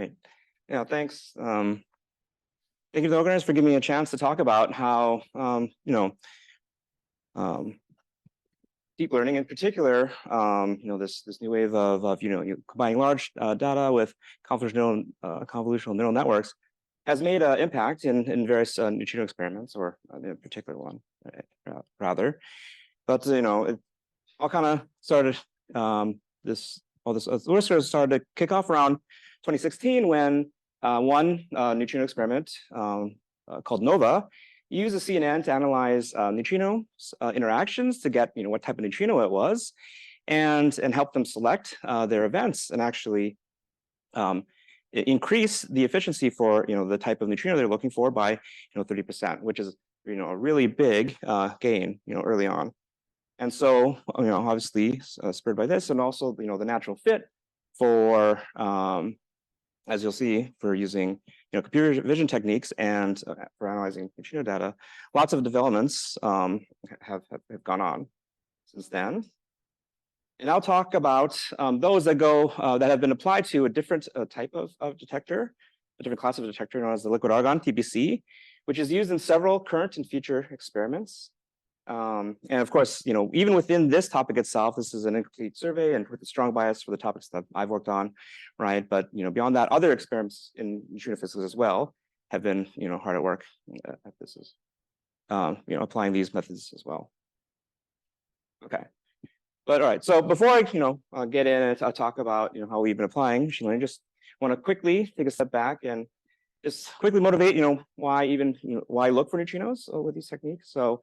Right. Yeah, thanks. Thank you to the organizers for giving me a chance to talk about how, deep learning in particular, this new wave of combining large data with convolutional neural networks has made an impact in various neutrino experiments, or in particular one, rather. But it all kind of started this work started to kick off around 2016 when one neutrino experiment called NOVA used a CNN to analyze neutrino interactions to get what type of neutrino it was, and help them select their events and actually increase the efficiency for the type of neutrino they're looking for by 30%, which is a really big gain early on. And so obviously spurred by this, and also the natural fit for as you'll see, for using computer vision techniques and for analyzing neutrino data, lots of developments have gone on since then. And I'll talk about those that that have been applied to a different type of detector, a different class of detector known as the liquid argon TPC, which is used in several current and future experiments. And of course, even within this topic itself, this is an incomplete survey and with a strong bias for the topics that I've worked on, right? But beyond that, other experiments in neutrino physics as well have been hard at work at this, applying these methods as well. Okay, but all right. So before I get in and I'll talk about how we've been applying machine learning, just want to quickly take a step back and just quickly motivate why look for neutrinos with these techniques. So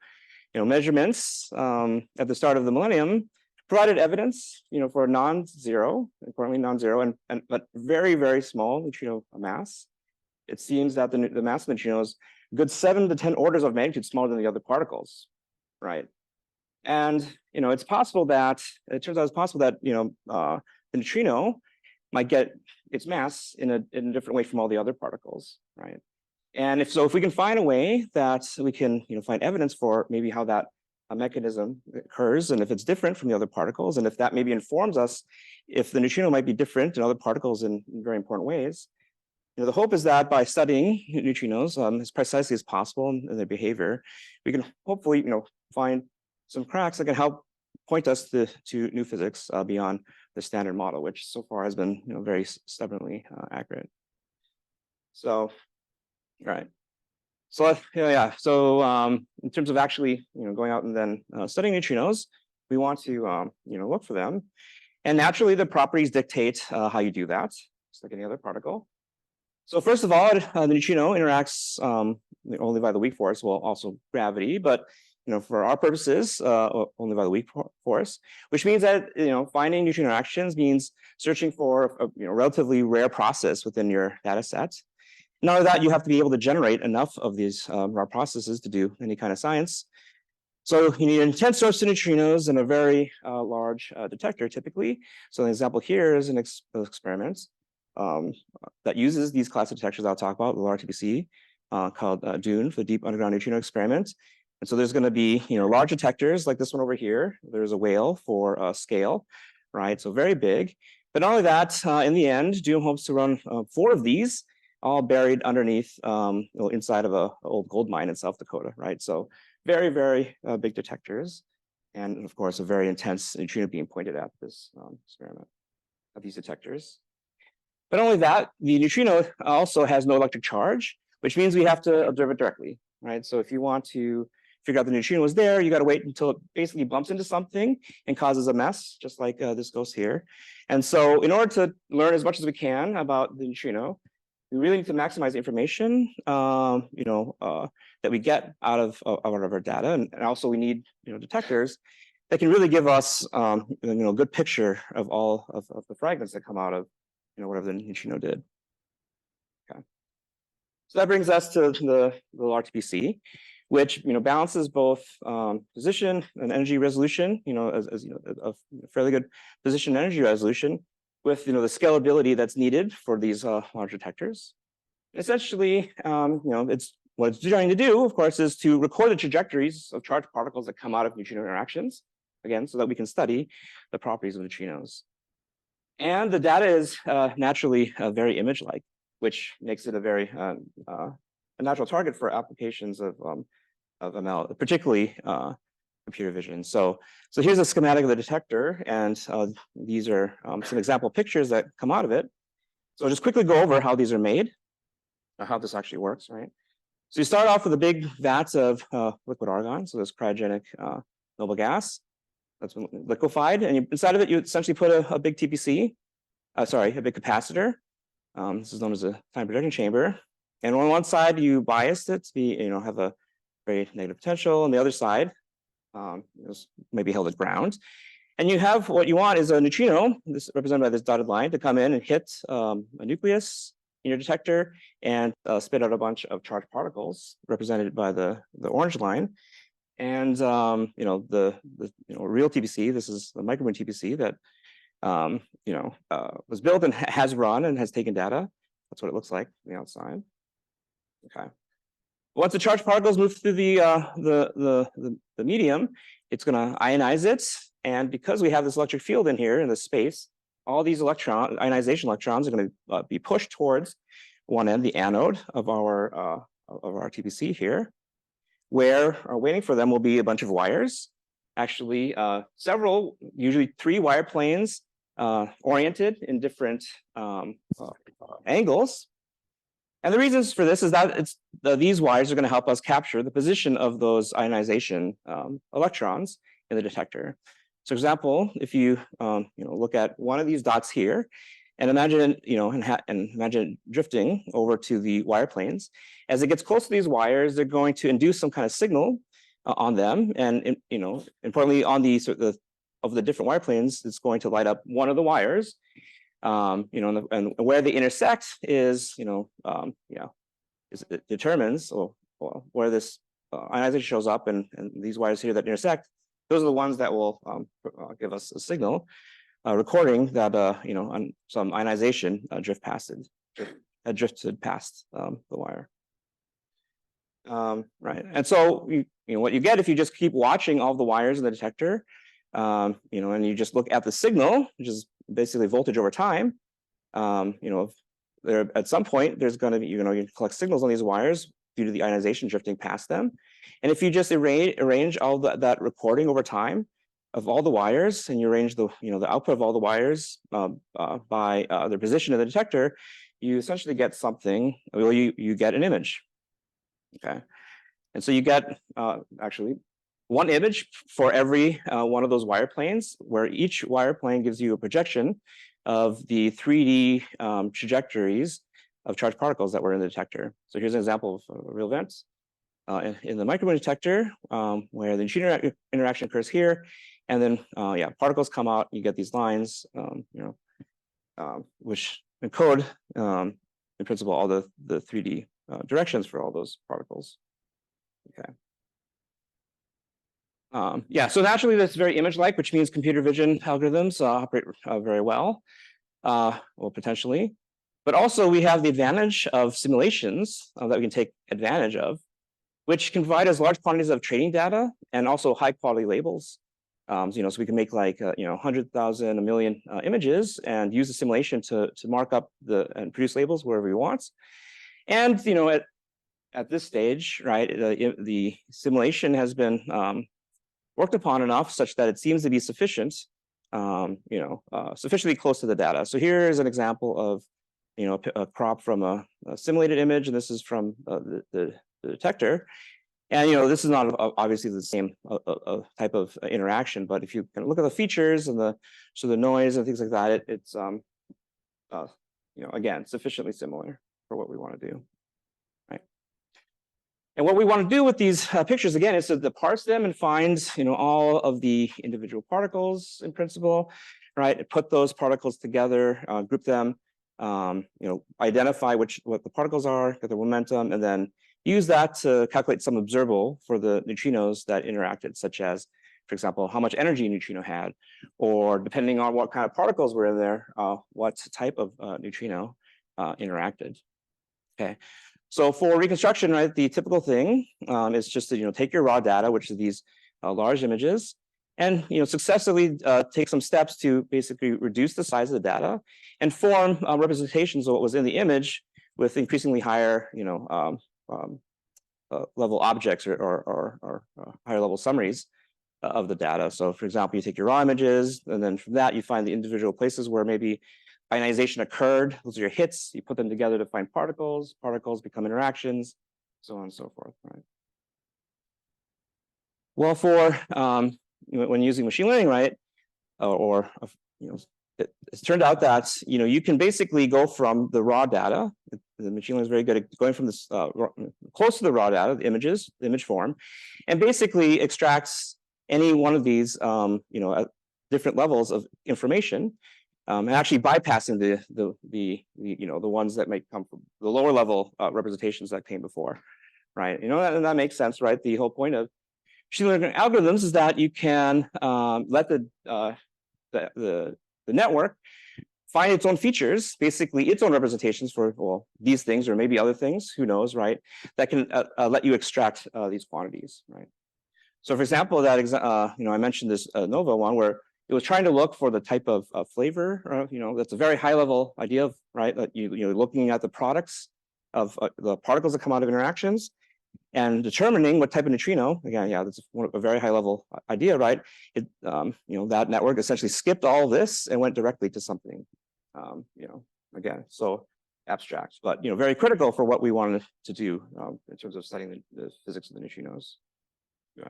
measurements at the start of the millennium provided evidence, for non-zero, importantly non-zero, but very, very small neutrino mass. It seems that the mass of neutrinos good 7 to 10 orders of magnitude smaller than the other particles, right? And it turns out it's possible that the neutrino might get its mass in a different way from all the other particles, right? And if we can find a way that we can find evidence for maybe how that mechanism occurs, and if it's different from the other particles, and if that maybe informs us if the neutrino might be different in other particles in very important ways, the hope is that by studying neutrinos as precisely as possible in their behavior, we can hopefully find some cracks that can help point us to new physics beyond the standard model, which so far has been very stubbornly accurate. So. Right. So So in terms of actually going out and then studying neutrinos, we want to look for them, and naturally the properties dictate how you do that, just like any other particle. So first of all, the neutrino interacts only by the weak force, well also gravity, but for our purposes only by the weak force, which means that finding neutrino interactions means searching for a relatively rare process within your data set. Not only that, you have to be able to generate enough of these raw processes to do any kind of science. So you need an intense source of neutrinos and a very large detector typically. So an example here is an experiment that uses these class of detectors I'll talk about, the LArTPC, called DUNE, for the Deep Underground Neutrino Experiment. And so there's going to be large detectors like this one over here. There's a whale for scale, right? So very big. But not only that, in the end, DUNE hopes to run 4 of these, all buried underneath inside of an old gold mine in South Dakota, right? So very, very big detectors, and of course a very intense neutrino beam pointed at this experiment of these detectors. But not only that, the neutrino also has no electric charge, which means we have to observe it directly, right? So if you want to figure out the neutrino was there, you got to wait until it basically bumps into something and causes a mess, just like this goes here. And so in order to learn as much as we can about the neutrino, we really need to maximize the information, that we get out of our data, and also we need, detectors that can really give us, a good picture of all of the fragments that come out of, whatever the neutrino did. Okay, so that brings us to the LArTPC, which balances both position and energy resolution, as a fairly good position and energy resolution, with the scalability that's needed for these large detectors. Essentially, it's what it's trying to do, of course, is to record the trajectories of charged particles that come out of neutrino interactions, again, so that we can study the properties of neutrinos. And the data is naturally very image-like, which makes it a very a natural target for applications of ML, particularly computer vision. So here's a schematic of the detector, and these are some example pictures that come out of it. So I'll just quickly go over how these are made, or how this actually works, right? So you start off with a big vats of liquid argon, so this cryogenic noble gas that's been liquefied, and inside of it, you essentially put a big TPC, a big capacitor. This is known as a time projection chamber. And on one side, you biased it to be, have a very negative potential. On the other side, maybe held at ground. And you have what you want is a neutrino, this represented by this dotted line, to come in and hit a nucleus in your detector and spit out a bunch of charged particles represented by the orange line. And the real TPC, this is the microbeam TPC that was built and has run and has taken data. That's what it looks like from the outside. Okay. Once the charged particles move through the medium, it's going to ionize it. And because we have this electric field in here in this space, all these ionization electrons are going to be pushed towards one end, the anode of our TPC here, where waiting for them will be a bunch of wires. Actually, several, usually 3 wire planes oriented in different angles. And the reasons for this is that these wires are going to help us capture the position of those ionization electrons in the detector. So, for example, if you look at one of these dots here, and imagine imagine drifting over to the wire planes. As it gets close to these wires, they're going to induce some kind of signal on them, and importantly, on the of the different wire planes, it's going to light up one of the wires. And where they intersect is, it determines where this ionization shows up, and these wires here that intersect, those are the ones that will give us a signal, recording that on some ionization drifted past the wire. Right, and so what you get if you just keep watching all the wires in the detector, and you just look at the signal, which is basically voltage over time. There at some point there's going to be you collect signals on these wires due to the ionization drifting past them, and if you just arrange all that recording over time of all the wires, and you arrange the output of all the wires by their position in the detector, you essentially get something. Well, you get an image. Okay, and so you get actually one image for every one of those wire planes, where each wire plane gives you a projection of the 3D trajectories of charged particles that were in the detector. So here's an example of a real event in the microbeam detector, where the neutrino interaction occurs here, and then particles come out. You get these lines, which encode in principle all the 3D directions for all those particles. Okay. So naturally that's very image-like, which means computer vision algorithms operate very well, potentially. But also we have the advantage of simulations that we can take advantage of, which can provide us large quantities of training data and also high-quality labels. So we can make like 100,000, 1 million images and use the simulation to mark up and produce labels wherever we want. And at this stage, right, the simulation has been worked upon enough such that it seems to be sufficient, sufficiently close to the data. So here is an example of, a crop from a simulated image, and this is from the detector. And this is not obviously the same type of interaction, but if you can look at the features and the noise and things like that, it's again sufficiently similar for what we want to do. And what we want to do with these pictures, again, is to parse them and find, all of the individual particles in principle, right? Put those particles together, group them, identify what the particles are, get their momentum, and then use that to calculate some observable for the neutrinos that interacted, such as, for example, how much energy a neutrino had, or depending on what kind of particles were in there, what type of neutrino interacted. Okay. So for reconstruction, right, the typical thing is just to take your raw data, which are these large images, and successively take some steps to basically reduce the size of the data and form representations of what was in the image with increasingly higher level objects or higher level summaries of the data. So for example, you take your raw images, and then from that you find the individual places where maybe ionization occurred. Those are your hits. You put them together to find particles. Particles become interactions, so on and so forth. Right. Well, for when using machine learning, right, it's turned out that you can basically go from the raw data. The machine learning is very good at going from this close to the raw data, the images, the image form, and basically extracts any one of these at different levels of information, and actually bypassing the ones that might come from the lower level representations that came before, right? And that makes sense, right? The whole point of machine learning algorithms is that you can let the network find its own features, basically its own representations for, well, these things or maybe other things, who knows, right? That can let you extract these quantities, right? So for example, that I mentioned this NOVA one where it was trying to look for the type of flavor, that's a very high level idea of, right, that you're looking at the products of the particles that come out of interactions and determining what type of neutrino. Again, yeah, that's a very high level idea, right? That network essentially skipped all this and went directly to something, again, so abstract, but very critical for what we wanted to do in terms of studying the physics of the neutrinos. Yeah.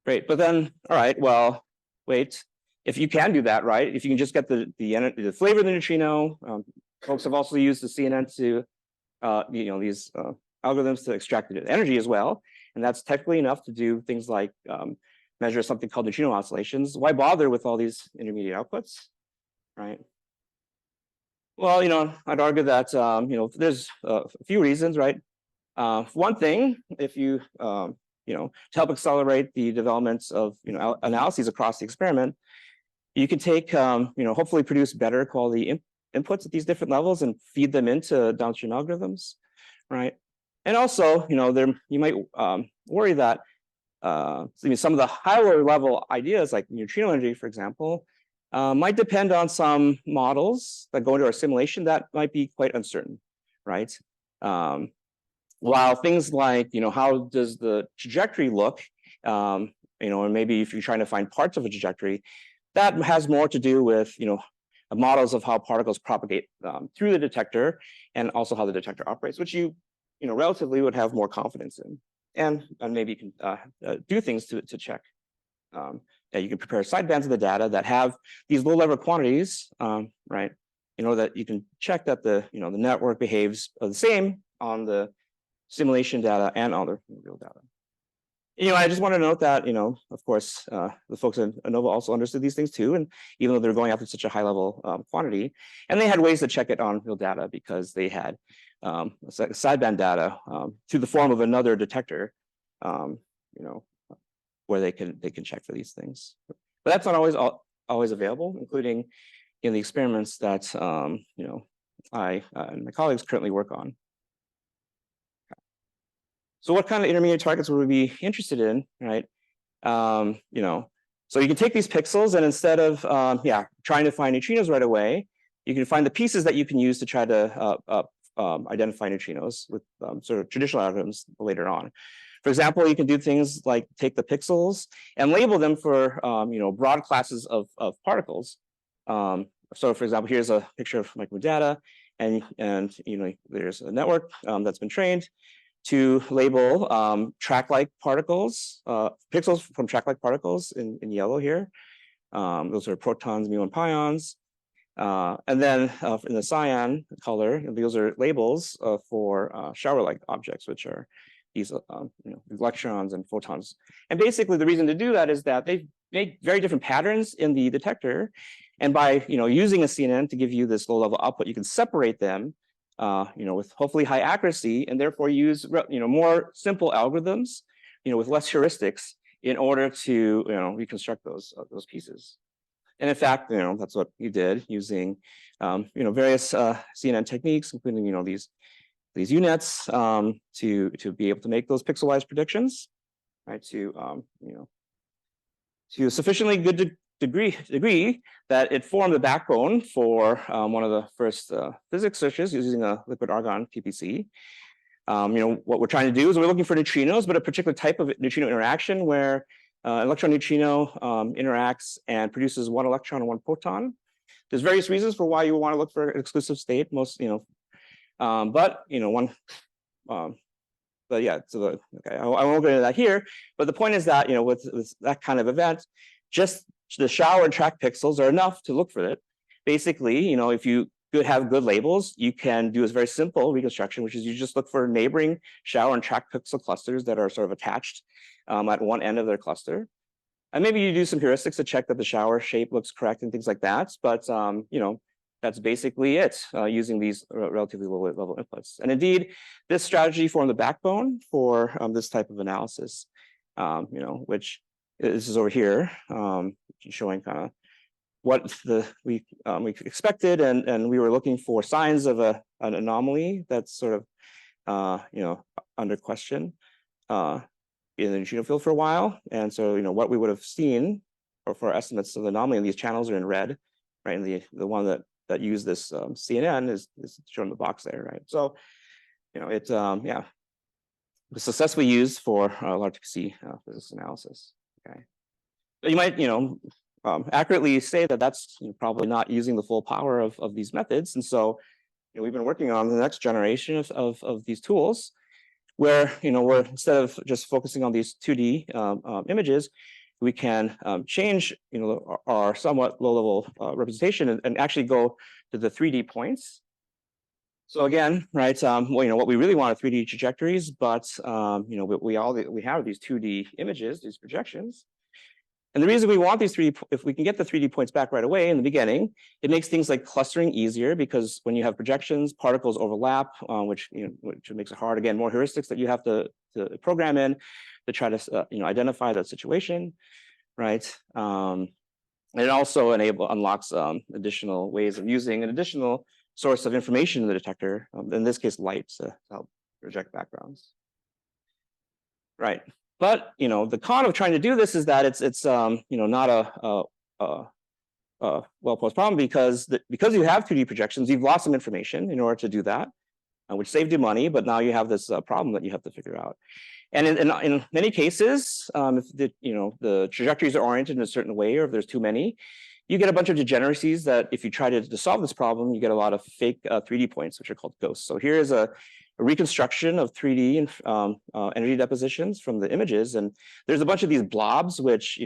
Great, but then, all right, well, wait, if you can do that, right? If you can just get the flavor of the neutrino, folks have also used the CNN to, these algorithms to extract the energy as well, and that's technically enough to do things like measure something called neutrino oscillations. Why bother with all these intermediate outputs, right? Well, I'd argue that there's a few reasons, right? One thing, if you to help accelerate the developments of analyses across the experiment, you can take hopefully produce better quality inputs at these different levels and feed them into downstream algorithms, right? And also, you might worry that some of the higher level ideas like neutrino energy, for example, might depend on some models that go into our simulation that might be quite uncertain, right? While things like, how does the trajectory look, and maybe if you're trying to find parts of a trajectory, that has more to do with, models of how particles propagate through the detector and also how the detector operates, which you relatively would have more confidence in. And maybe you can do things to check. That you can prepare sidebands of the data that have these low-level quantities, right? That you can check that the network behaves the same on the simulation data and on the real data. I just want to note that, of course, the folks at ANOVA also understood these things too, and even though they're going after such a high level quantity, and they had ways to check it on real data because they had sideband data to the form of another detector, where they can check for these things. But that's not always available, including in the experiments that I and my colleagues currently work on. So what kind of intermediate targets would we be interested in, right? So you can take these pixels and instead of trying to find neutrinos right away, you can find the pieces that you can use to try to identify neutrinos with sort of traditional algorithms later on. For example, you can do things like take the pixels and label them for broad classes of particles. So for example, here's a picture of micro data, and there's a network that's been trained to label track-like particles, pixels from track-like particles in yellow here. Those are protons, muon, pions. And then in the cyan color, those are labels for shower-like objects, which are these electrons and photons. And basically the reason to do that is that they make very different patterns in the detector. And by using a CNN to give you this low-level output, you can separate them with hopefully high accuracy, and therefore use more simple algorithms, with less heuristics in order to reconstruct those pieces. And in fact, that's what you did using various CNN techniques, including these UNets to be able to make those pixelized predictions, right? To to a sufficiently good degree that it formed the backbone for one of the first physics searches using a liquid argon PPC. What we're trying to do is we're looking for neutrinos, but a particular type of neutrino interaction where electron neutrino interacts and produces one electron and one proton. There's various reasons for why you want to look for an exclusive state. But yeah, so okay, I won't go into that here. But the point is that with that kind of event, just the shower and track pixels are enough to look for it. Basically, if you have good labels, you can do a very simple reconstruction, which is you just look for neighboring shower and track pixel clusters that are sort of attached at one end of their cluster. And maybe you do some heuristics to check that the shower shape looks correct and things like that. But that's basically it using these relatively low level inputs. And indeed, this strategy formed the backbone for this type of analysis, which this is over here, showing kind of what we expected, and we were looking for signs of an anomaly that's sort of under question in the neutrino field for a while. And so what we would have seen, or for estimates of the anomaly in these channels are in red, right? And the one that use this CNN is shown in the box there, right? So, it was successfully used for LArTPC physics analysis. Okay, but you might accurately say that that's probably not using the full power of these methods, and so we've been working on the next generation of these tools, where we're instead of just focusing on these 2D images, we can change our somewhat low-level representation and actually go to the 3D points. So again, right, what we really want are 3D trajectories, but we have these 2D images, these projections. And the reason we want these 3D, if we can get the 3D points back right away in the beginning, it makes things like clustering easier, because when you have projections, particles overlap, which makes it hard. Again, more heuristics that you have to program in to try to identify that situation, right? And it also unlocks additional ways of using an additional source of information in the detector, in this case, light, to help project backgrounds. Right. But the con of trying to do this is that it's not a well-posed problem, because you have 2D projections, you've lost some information in order to do that, which saved you money, but now you have this problem that you have to figure out. And in many cases, if the trajectories are oriented in a certain way, or if there's too many, you get a bunch of degeneracies that, if you try to solve this problem, you get a lot of fake 3D points, which are called ghosts. So here is a reconstruction of 3D energy depositions from the images, and there's a bunch of these blobs which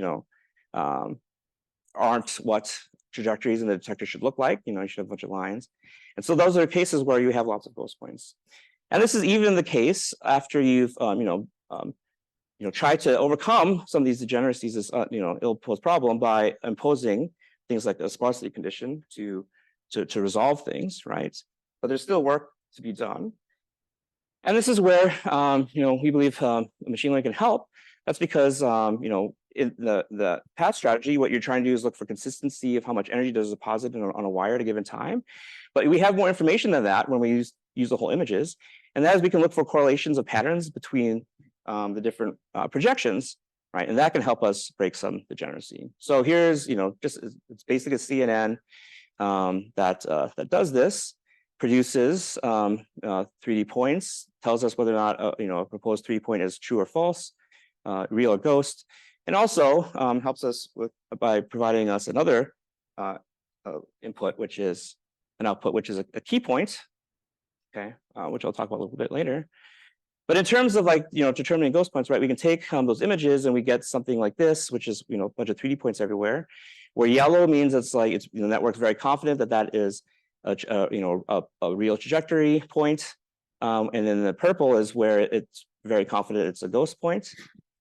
aren't what trajectories in the detector should look like. You should have a bunch of lines, and so those are cases where you have lots of ghost points. And this is even the case after you've tried to overcome some of these degeneracies, this ill-posed problem, by imposing things like a sparsity condition to resolve things, right? But there's still work to be done. And this is where we believe machine learning can help. That's because in the path strategy, what you're trying to do is look for consistency of how much energy does a deposit on a wire at a given time. But we have more information than that when we use the whole images, and that is we can look for correlations of patterns between the different projections, right? And that can help us break some degeneracy. So here's it's basically a CNN that does this, produces 3D points, tells us whether or not a proposed 3D point is true or false, real or ghost, and also helps us by providing us another input, which is an output, which is a key point, okay, which I'll talk about a little bit later. But in terms of determining ghost points, right, we can take those images and we get something like this, which is a bunch of 3D points everywhere, where yellow means the network's very confident that that is a real trajectory point, and then the purple is where it's very confident it's a ghost point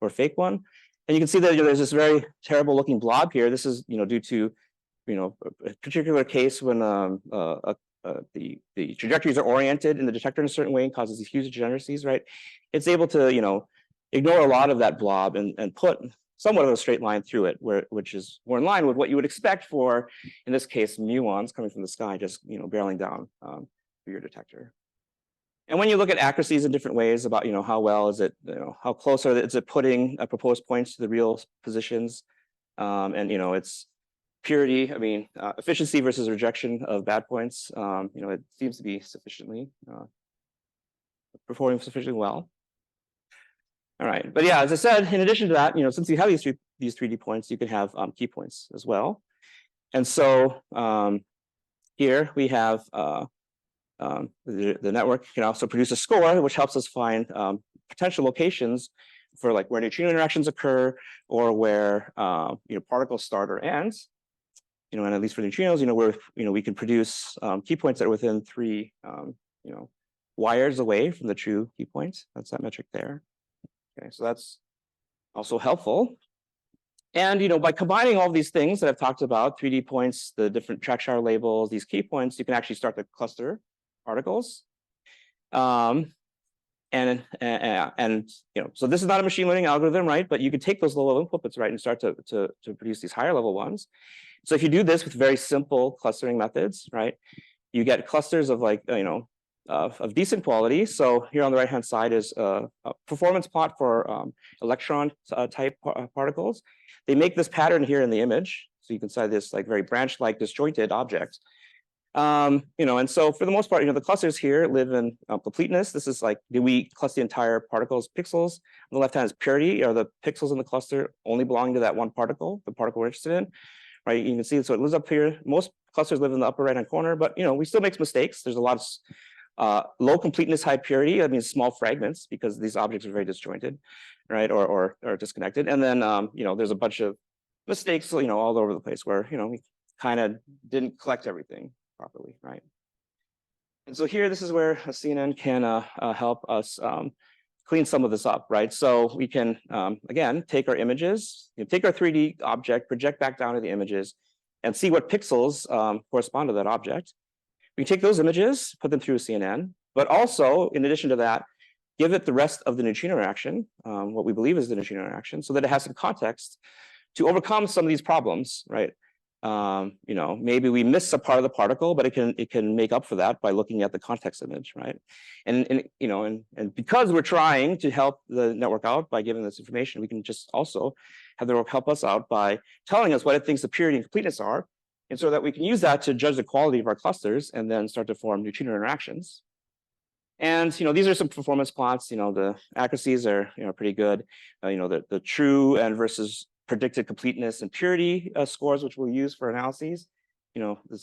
or a fake one. And you can see that there's this very terrible looking blob here. This is due to a particular case when the trajectories are oriented in the detector in a certain way and causes these huge degeneracies, right? It's able to ignore a lot of that blob and put somewhat of a straight line through it, which is more in line with what you would expect for, in this case, muons coming from the sky, just barreling down through your detector. And when you look at accuracies in different ways about how well is it, how close is it putting proposed points to the real positions, And it's purity. I mean, efficiency versus rejection of bad points. It seems to be performing sufficiently well. All right, but yeah, as I said, in addition to that, since you have these 3D points, you can have key points as well. And so here we have the network can also produce a score, which helps us find potential locations for like where neutrino interactions occur or where particles start or end. And at least for neutrinos, where we can produce key points that are within 3 wires away from the true key point. That's that metric there. Okay, so that's also helpful. And by combining all these things that I've talked about, 3D points, the different track shower labels, these key points, you can actually start to cluster particles. So this is not a machine learning algorithm, right? But you can take those low-level inputs, right, and start to produce these higher level ones. So if you do this with very simple clustering methods, right, you get clusters of like of decent quality. So here on the right-hand side is a performance plot for electron type particles. They make this pattern here in the image, so you can see this like very branch-like disjointed object. And so for the most part, the clusters here live in completeness. This is like, do we cluster the entire particle's pixels? On the left hand is purity. Are the pixels in the cluster only belonging to that one particle, the particle we're interested in? Right, you can see, so it lives up here. Most clusters live in the upper right-hand corner, but we still make mistakes. There's a lot of low completeness, high purity. That means small fragments because these objects are very disjointed, right, or disconnected. And then there's a bunch of mistakes, all over the place where we kind of didn't collect everything properly, right? And so here, this is where a CNN can help us clean some of this up, right? So we can, again, take our images, take our 3D object, project back down to the images, and see what pixels correspond to that object. We take those images, put them through a CNN, but also, in addition to that, give it the rest of the neutrino interaction, what we believe is the neutrino interaction, so that it has some context to overcome some of these problems, right? Maybe we miss a part of the particle, but it can make up for that by looking at the context image, right? And because we're trying to help the network out by giving this information, we can just also have the network help us out by telling us what it thinks the purity and completeness are, and so that we can use that to judge the quality of our clusters and then start to form neutrino interactions. And these are some performance plots. The accuracies are pretty good. The true and versus predicted completeness and purity scores, which we'll use for analyses,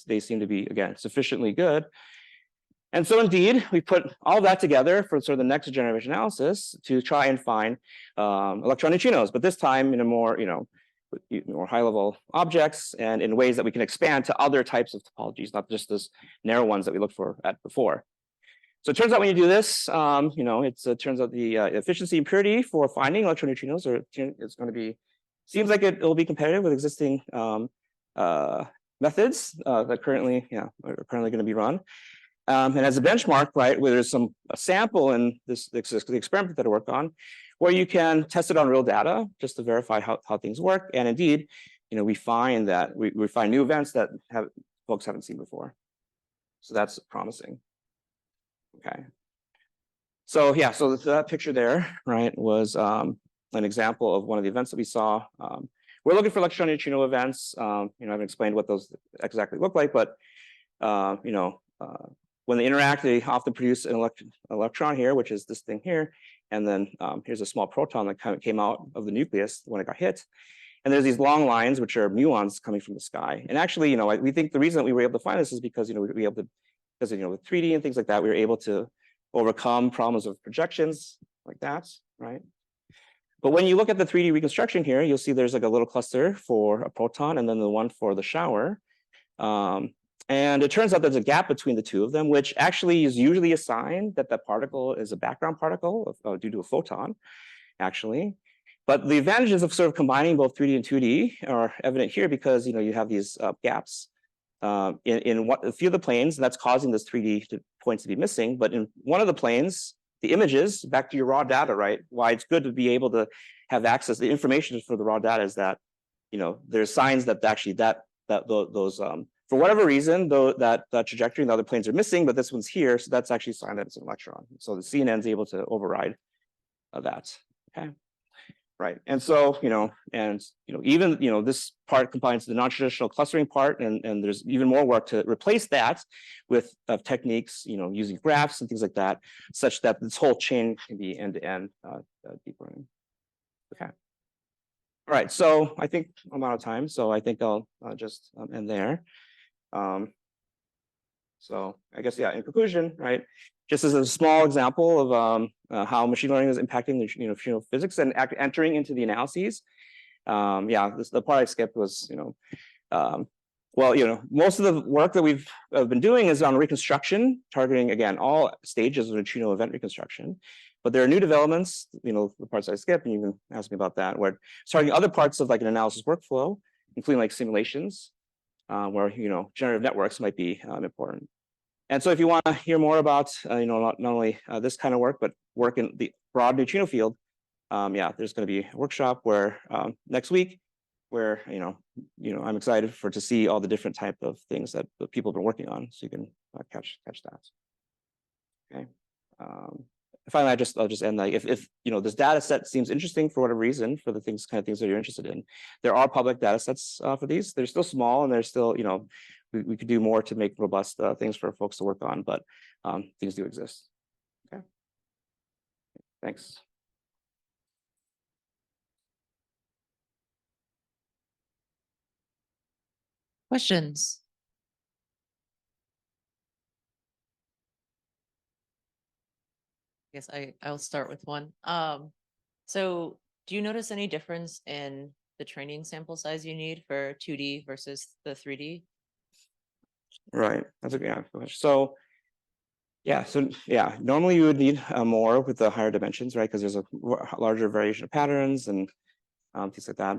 they seem to be, again, sufficiently good. And so indeed, we put all that together for sort of the next generation analysis to try and find electron neutrinos, but this time in a more, more high-level objects and in ways that we can expand to other types of topologies, not just those narrow ones that we looked for at before. So it turns out when you do this, it turns out the efficiency and purity for finding electron neutrinos is going to be, seems like it will be competitive with existing methods that are currently going to be run. And as a benchmark, right, where there's a sample in the experiment that I work on, where you can test it on real data just to verify how things work. And indeed, we find that we find new events that folks haven't seen before. So that's promising. Okay. So yeah, so that picture there, right, was an example of one of the events that we saw. We're looking for electron neutrino events. I haven't explained what those exactly look like, but when they interact, they often produce an electron here, which is this thing here, and then here's a small proton that kind of came out of the nucleus when it got hit. And there's these long lines, which are muons coming from the sky. And actually, we think the reason that we were able to find this is because we were able to, because with 3D and things like that, we were able to overcome problems of projections like that, right? But when you look at the 3D reconstruction here, you'll see there's like a little cluster for a proton and then the one for the shower. And it turns out there's a gap between the two of them, which actually is usually a sign that that particle is a background particle due to a photon, actually. But the advantages of sort of combining both 3D and 2D are evident here because you have these gaps in a few of the planes, and that's causing this 3D points to be missing. But in one of the planes, the images, back to your raw data, right? Why it's good to be able to have access. The information for the raw data is that, there's signs that actually those for whatever reason, though that trajectory in the other planes are missing, but this one's here, so that's actually a sign that it's an electron. So the CNN is able to override that. Okay. Right. And so, even, this part combines the non-traditional clustering part, and there's even more work to replace that with techniques, using graphs and things like that, such that this whole chain can be end-to-end deep learning. Okay. All right. So I think I'm out of time. So I think I'll just end there. So I guess, yeah, in conclusion, right, just as a small example of how machine learning is impacting the neutrino physics and entering into the analyses. The part I skipped was, most of the work that we've been doing is on reconstruction, targeting, again, all stages of neutrino event reconstruction. But there are new developments, the parts I skipped, and you can ask me about that, where it's targeting other parts of like an analysis workflow, including like simulations, where, generative networks might be important. And so if you want to hear more about, not only this kind of work, but work in the broad neutrino field, there's going to be a workshop where next week, where I'm excited to see all the different type of things that people have been working on, so you can catch that. Okay. Finally, I'll just end like if this data set seems interesting for whatever reason, for the things that you're interested in, there are public data sets for these. They're still small, and they're still we could do more to make robust things for folks to work on, but things do exist. Okay. Thanks. Questions? I guess I'll start with one. So do you notice any difference in the training sample size you need for 2D versus the 3D? Right. That's a good question. So normally you would need more with the higher dimensions, right? Because there's a larger variation of patterns and things like that.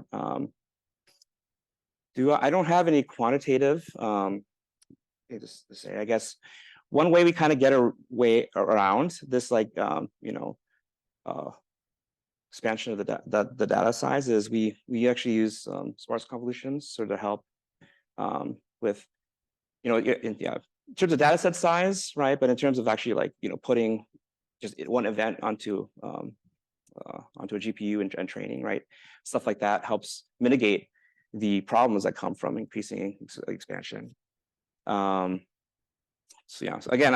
I don't have any quantitative. Just to say, I guess one way we kind of get a way around this, expansion of the data size is we actually use sparse convolutions sort of to help with in terms of data set size, right? But in terms of actually putting just one event onto a GPU and training, right? Stuff like that helps mitigate the problems that come from increasing expansion. So again,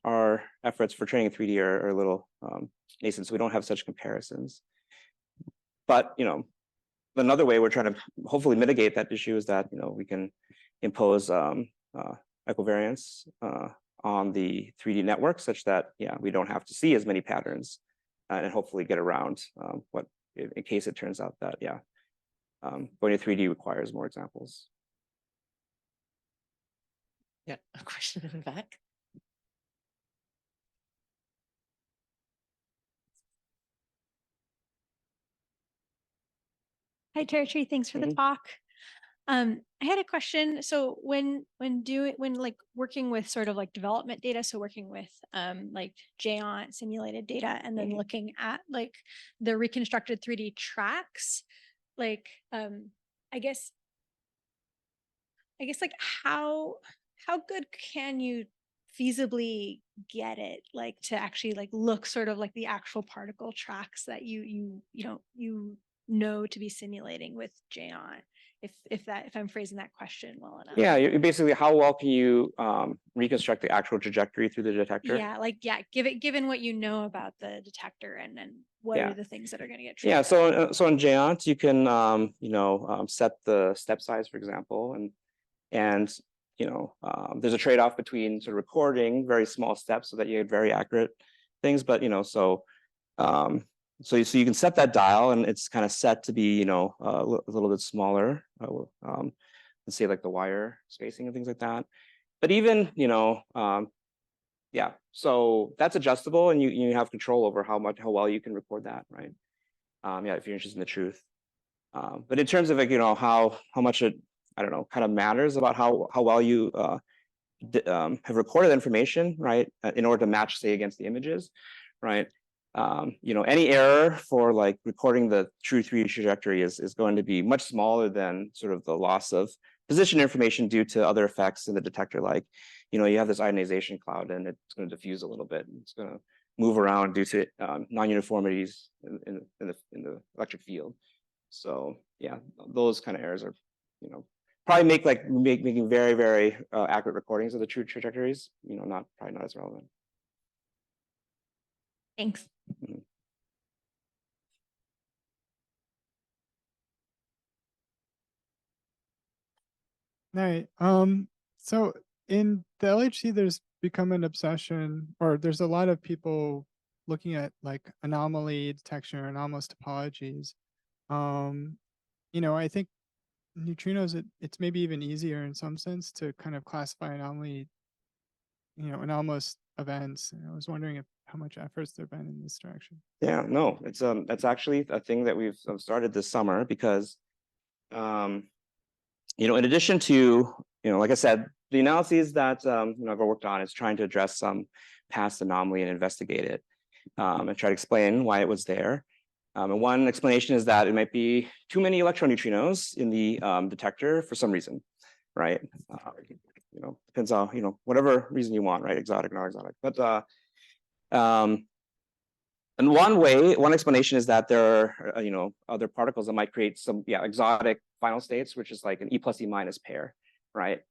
our efforts for training 3D are a little nascent, so we don't have such comparisons. But another way we're trying to hopefully mitigate that issue is that we can impose equivariance on the 3D network, such that we don't have to see as many patterns, and hopefully get around what in case it turns out that going to 3D requires more examples. Yeah, a question in the back. Hi, Taritree. Thanks for the talk. I had a question. So when working with sort of like development data, so working with like JAWN simulated data, and then looking at like the reconstructed 3D tracks, like I guess like how good can you feasibly get it like to actually like look sort of like the actual particle tracks that you know to be simulating with JAWN, if I'm phrasing that question well enough. Yeah, basically how well can you reconstruct the actual trajectory through the detector? Given what you know about the detector, and then what are the things that are going to get triggered? Yeah, so in JAWN you can set the step size, for example, and there's a trade-off between sort of recording very small steps so that you get very accurate things, but so you can set that dial, and it's kind of set to be a little bit smaller, let's say like the wire spacing and things like that. But even so that's adjustable, and you have control over how well you can record that, right? If you're interested in the truth. But in terms of like how much it kind of matters about how well you have recorded information, right, in order to match, say, against the images, right? Any error for like recording the true 3D trajectory is going to be much smaller than sort of the loss of position information due to other effects in the detector, like you have this ionization cloud, and it's going to diffuse a little bit, and it's going to move around due to non-uniformities in the electric field. So yeah, those kind of errors are, probably making very, very accurate recordings of the true trajectories, probably not as relevant. Thanks. All right. So in the LHC, there's become an obsession, or there's a lot of people looking at like anomaly detection or anomalous topologies. I think neutrinos, it's maybe even easier in some sense to kind of classify anomaly, anomalous events. And I was wondering how much effort's there been in this direction. Yeah, no, that's actually a thing that we've started this summer because, in addition to, like I said, the analyses that I've worked on is trying to address some past anomaly and investigate it, and try to explain why it was there. And one explanation is that it might be too many electron neutrinos in the detector for some reason, right? Depends on whatever reason you want, right? Exotic, not exotic, but and one explanation is that there are other particles that might create some exotic final states, which is like an E plus E minus pair, right?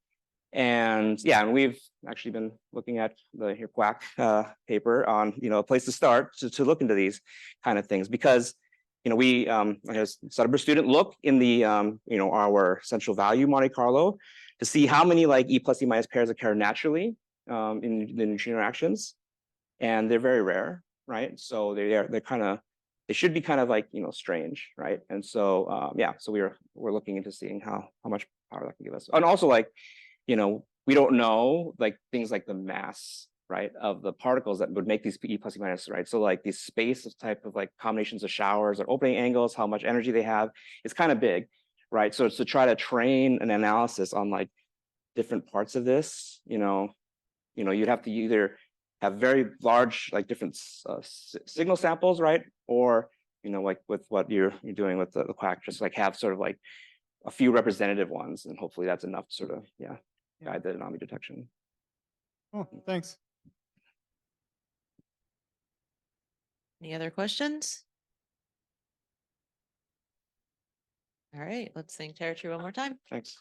And and we've actually been looking at the Quack paper on a place to start to look into these kind of things because we as a Sudbury student look in the our central value Monte Carlo to see how many like E plus E minus pairs occur naturally in the neutrino interactions, and they're very rare, right? So they should be kind of like strange, right? And so so we're looking into seeing how much power that can give us, and also like we don't know like things like the mass, right, of the particles that would make these E plus E minus, right? So like these space of type of like combinations of showers or opening angles, how much energy they have, is kind of big, right? So it's to try to train an analysis on like different parts of this, you'd have to either have very large like different signal samples, right? Or like with what you're doing with the Quack, just like have sort of like a few representative ones, and hopefully that's enough to sort of guide the anomaly detection. Oh, thanks. Any other questions? All right, let's thank Taritree one more time. Thanks.